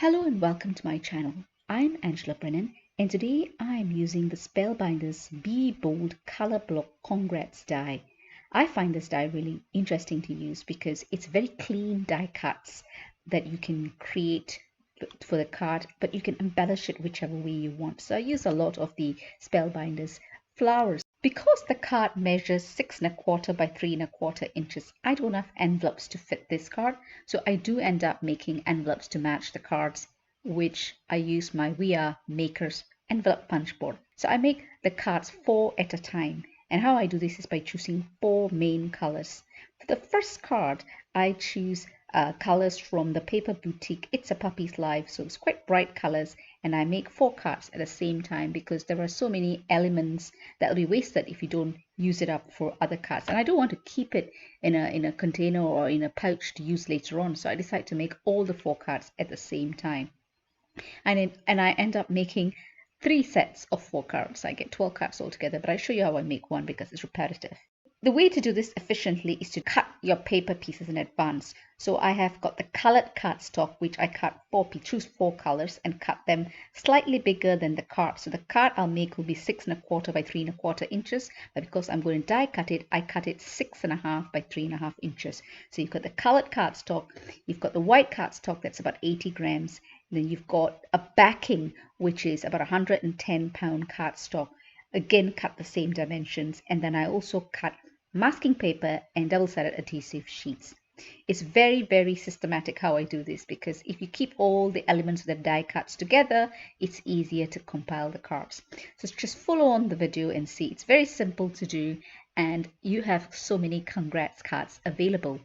Hello and welcome to my channel. I'm Angela Brennan and today I'm using the Spellbinders Be Bold Color Block Congrats die. I find this die really interesting to use because it's very clean die cuts that you can create for the card, but you can embellish it whichever way you want. So I use a lot of the Spellbinders flowers. Because the card measures 6¼ by 3¼ inches, I don't have envelopes to fit this card, so I do end up making envelopes to match the cards, which I use my We Are Makers envelope punch board. So I make the cards 4 at a time, and how I do this is by choosing 4 main colors. For the first card, I choose colors from the paper boutique It's a Puppy's Life, so it's quite bright colors, and I make 4 cards at the same time because there are so many elements that will be wasted if you don't use it up for other cards, and I don't want to keep it in a container or in a pouch to use later on, so I decide to make all the 4 cards at the same time, and I end up making 3 sets of 4 cards. I get 12 cards altogether, but I show you how I make one because it's repetitive. The way to do this efficiently is to cut your paper pieces in advance. So I have got the colored cardstock, which I cut choose 4 colors and cut them slightly bigger than the card. So the card I'll make will be 6¼ by 3¼ inches, but because I'm going to die cut it, I cut it 6½ by 3½ inches. So you've got the colored cardstock, you've got the white cardstock that's about 80 grams, then you've got a backing which is about 110-pound cardstock. Again, cut the same dimensions, and then I also cut masking paper and double-sided adhesive sheets. It's very, very systematic how I do this because if you keep all the elements of the die cuts together, it's easier to compile the cards. So just follow on the video and see. It's very simple to do, and you have so many congrats cards available.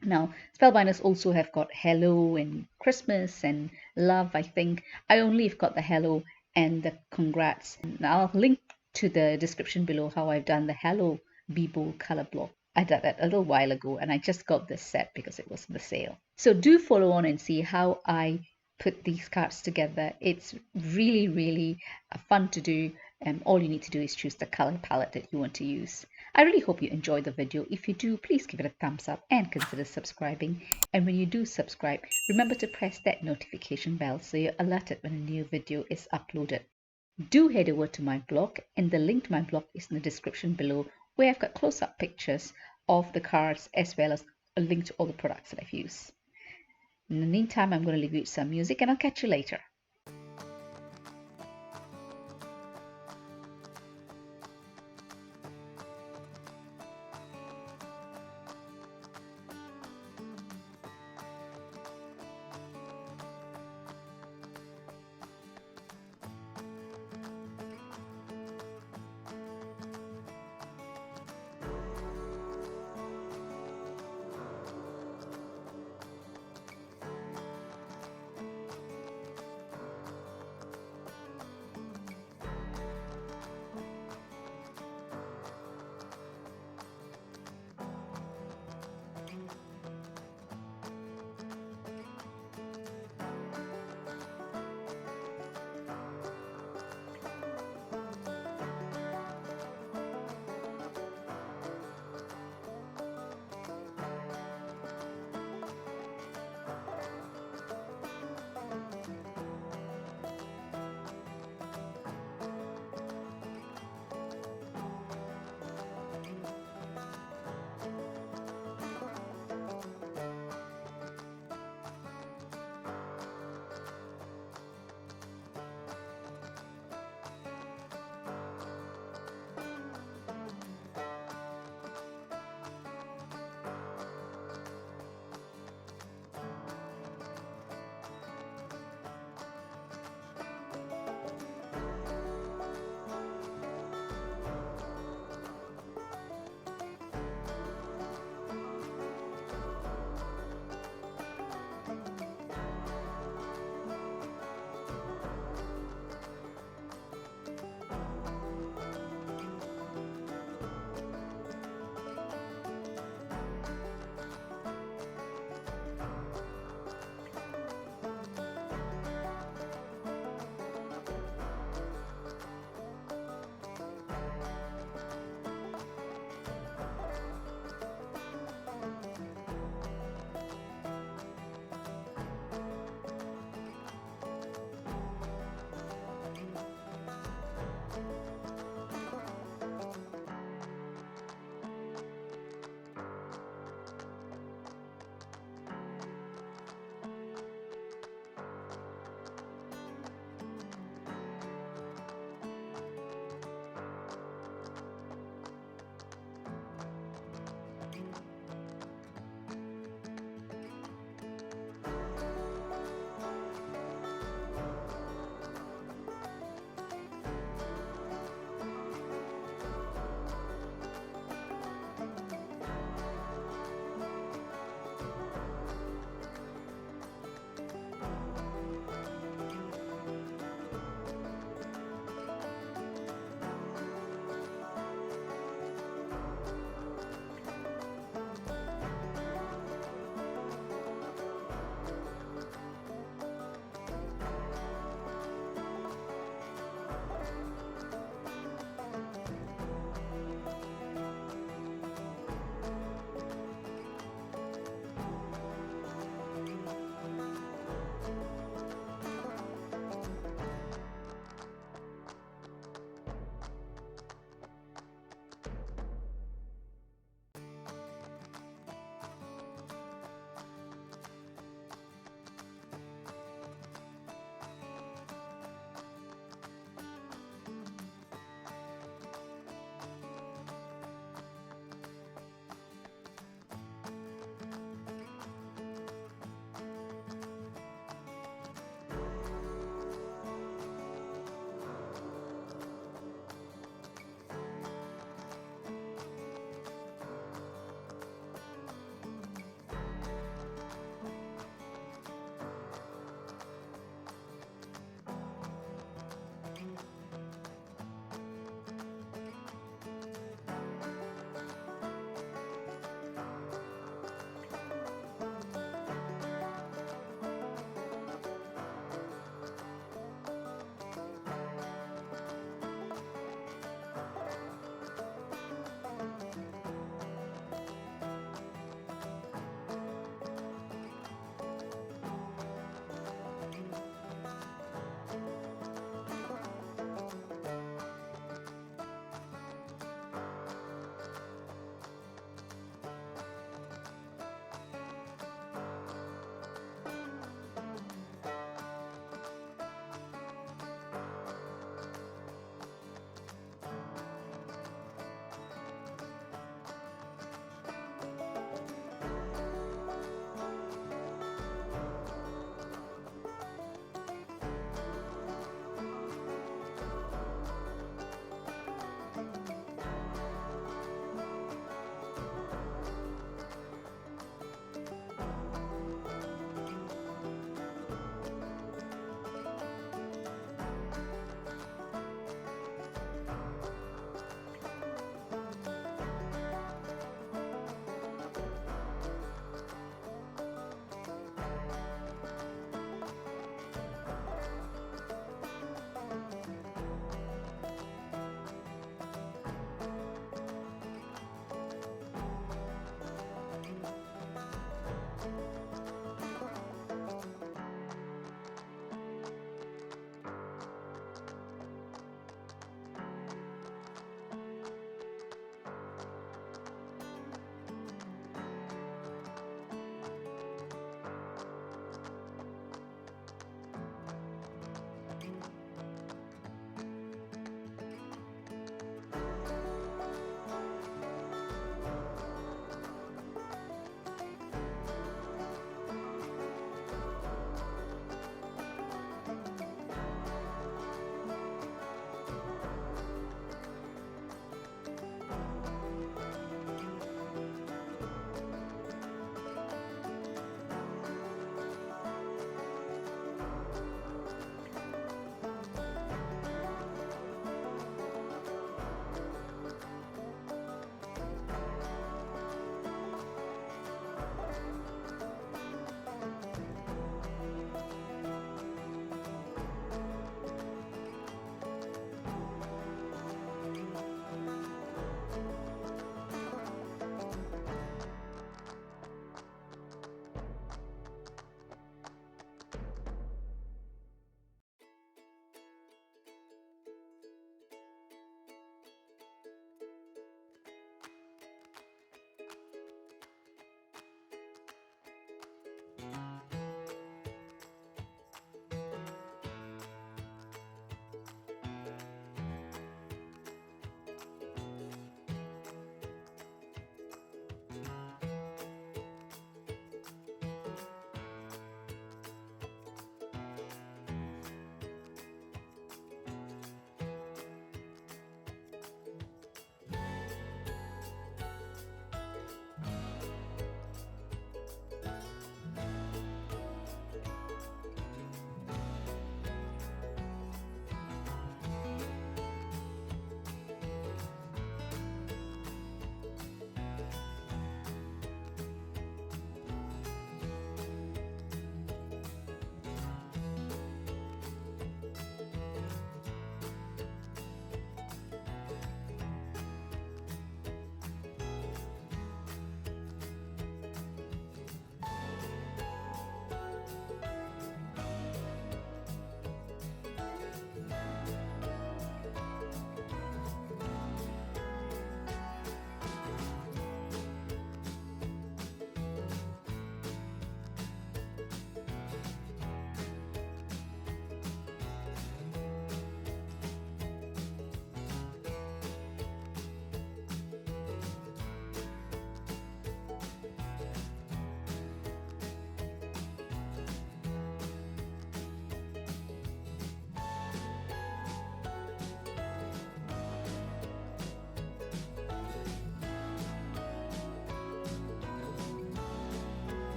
Now, Spellbinders also have got hello and Christmas and love, I think. I only have got the hello and the congrats. Now I'll link to the description below how I've done the hello Be Bold color block. I did that a little while ago and I just got this set because it was on the sale. So do follow on and see how I put these cards together. It's really, really fun to do. All you need to do is choose the color palette that you want to use. I really hope you enjoyed the video. If you do, please give it a thumbs up and consider subscribing. And when you do subscribe, remember to press that notification bell so you're alerted when a new video is uploaded. Do head over to my blog, and the link to my blog is in the description below, where I've got close-up pictures of the cards as well as a link to all the products that I've used. In the meantime, I'm going to leave you with some music and I'll catch you later.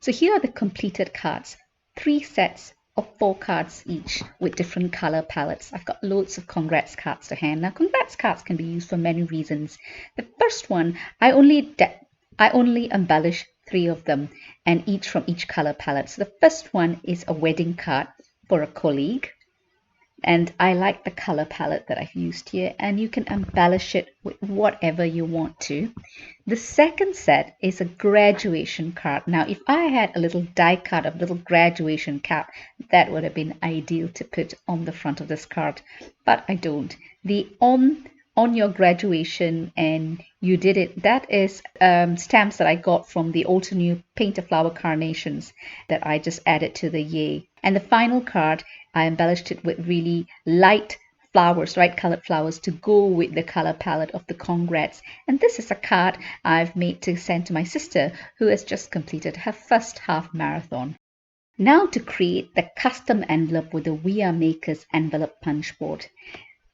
So here are the completed cards, 3 sets of 4 cards each with different color palettes. I've got loads of congrats cards to hand. Now, congrats cards can be used for many reasons. The first one, I only embellish 3 of them, and each from each color palette. So the first one is a wedding card for a colleague. And I like the color palette that I've used here, and you can embellish it with whatever you want to. The second set is a graduation card. Now, if I had a little die cut of little graduation cap, that would have been ideal to put on the front of this card, but I don't. The on your graduation and you did it, that is stamps that I got from the ALTENEW Paint a Flower Carnations that I just added to the Yay. And the final card, I embellished it with really light flowers, right colored flowers to go with the color palette of the congrats. And this is a card I've made to send to my sister who has just completed her first half marathon. Now to create the custom envelope with the We Are Makers envelope punch board.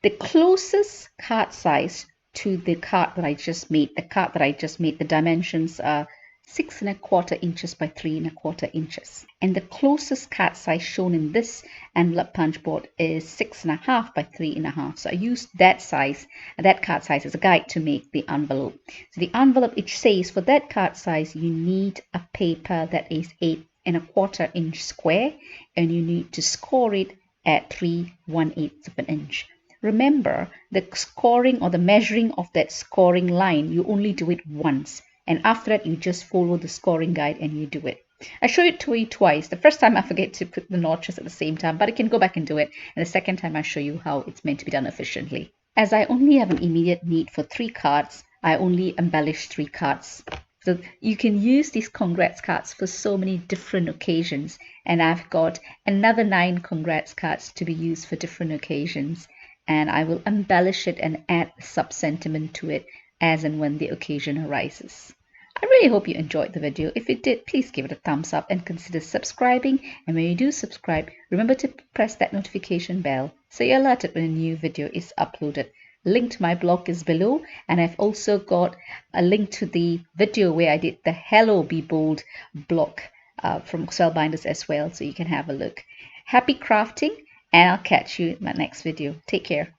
The closest card size to the card that I just made, the dimensions are 6 1/4 inches by 3 1/4 inches. And the closest card size shown in this envelope punch board is 6 1/2 by 3 1/2. So I used that card size as a guide to make the envelope. So the envelope, it says for that card size, you need a paper that is 8 1/4 inch square, and you need to score it at 3 1/8 of an inch. Remember, the scoring or the measuring of that scoring line, you only do it once. And after that, you just follow the scoring guide and you do it. I showed it to you twice. The first time I forget to put the notches at the same time, but I can go back and do it. And the second time I show you how it's meant to be done efficiently. As I only have an immediate need for 3 cards, I only embellish 3 cards. So you can use these congrats cards for so many different occasions. And I've got another 9 congrats cards to be used for different occasions. And I will embellish it and add sub-sentiment to it as and when the occasion arises. I really hope you enjoyed the video. If you did, please give it a thumbs up and consider subscribing. And when you do subscribe, remember to press that notification bell so you're alerted when a new video is uploaded. Link to my blog is below, and I've also got a link to the video where I did the Hello Be Bold blog from Spellbinders as well, so you can have a look. Happy crafting! And I'll catch you in my next video. Take care.